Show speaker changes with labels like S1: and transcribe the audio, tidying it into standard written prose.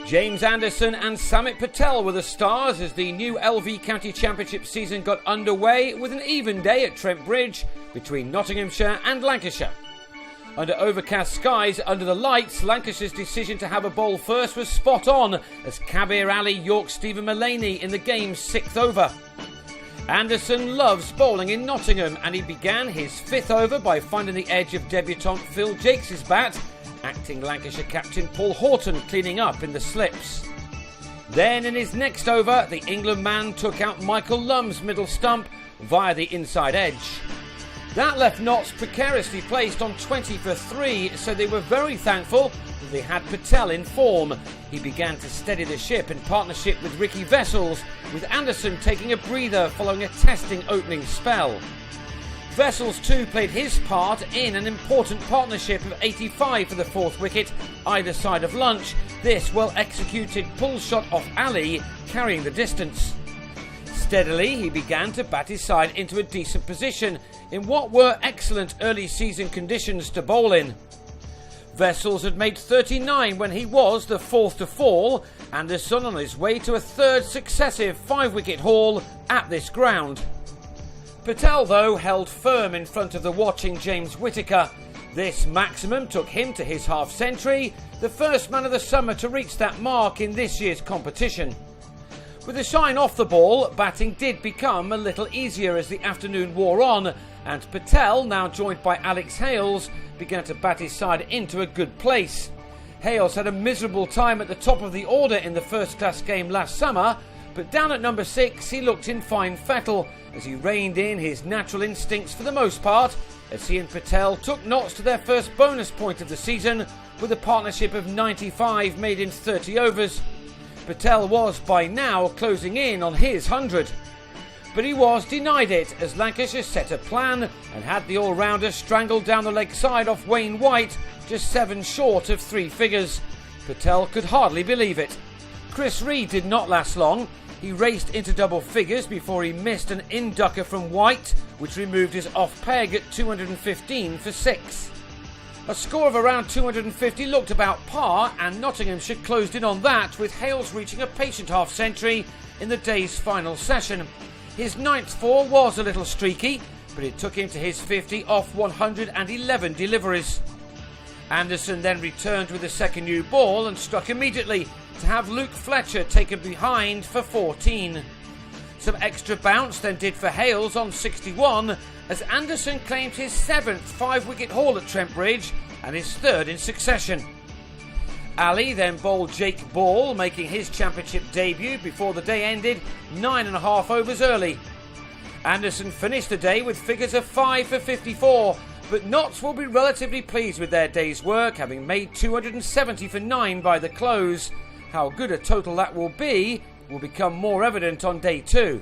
S1: James Anderson and Samit Patel were the stars as the new LV County Championship season got underway with an even day at Trent Bridge between Nottinghamshire and Lancashire. Under overcast skies, under the lights, Lancashire's decision to have a bowl first was spot on as Kabir Ali yorked Stephen Mullaney in the game's 6th over. Anderson loves bowling in Nottingham and he began his 5th over by finding the edge of debutant Phil Jakes' bat, acting Lancashire captain Paul Horton cleaning up in the slips. Then in his next over, the England man took out Michael Lumb's middle stump via the inside edge. That left Notts precariously placed on 20 for 3, so they were very thankful that they had Patel in form. He began to steady the ship in partnership with Ricky Vessels, with Anderson taking a breather following a testing opening spell. Vessels too played his part in an important partnership of 85 for the 4th wicket, either side of lunch. This well executed pull shot off Ali, carrying the distance. Steadily he began to bat his side into a decent position in what were excellent early season conditions to bowl in. Vessels had made 39 when he was the 4th to fall, Anderson on his way to a 3rd successive 5-wicket haul at this ground. Patel though held firm in front of the watching James Whittaker. This maximum took him to his half-century, the first man of the summer to reach that mark in this year's competition. With the shine off the ball, batting did become a little easier as the afternoon wore on, and Patel, now joined by Alex Hales, began to bat his side into a good place. Hales had a miserable time at the top of the order in the first-class game last summer, but down at number 6 he looked in fine fettle as he reined in his natural instincts for the most part, as he and Patel took Notts to their first bonus point of the season with a partnership of 95 made in 30 overs. Patel was by now closing in on his 100. But he was denied it as Lancashire set a plan and had the all-rounder strangled down the leg side off Wayne White, just 7 short of 3 figures. Patel could hardly believe it. Chris Reed did not last long. He raced into double figures before he missed an in-ducker from White, which removed his off-peg at 215 for 6. A score of around 250 looked about par, and Nottinghamshire closed in on that, with Hales reaching a patient half-century in the day's final session. His 9th 4 was a little streaky, but it took him to his 50 off 111 deliveries. Anderson then returned with a second new ball and struck immediately to have Luke Fletcher taken behind for 14. Some extra bounce then did for Hales on 61 as Anderson claimed his 7th 5-wicket haul at Trent Bridge and his 3rd in succession. Ali then bowled Jake Ball, making his championship debut before the day ended 9.5 overs early. Anderson finished the day with figures of 5 for 54, but Notts will be relatively pleased with their day's work, having made 270 for 9 by the close. How good a total that will become more evident on day 2.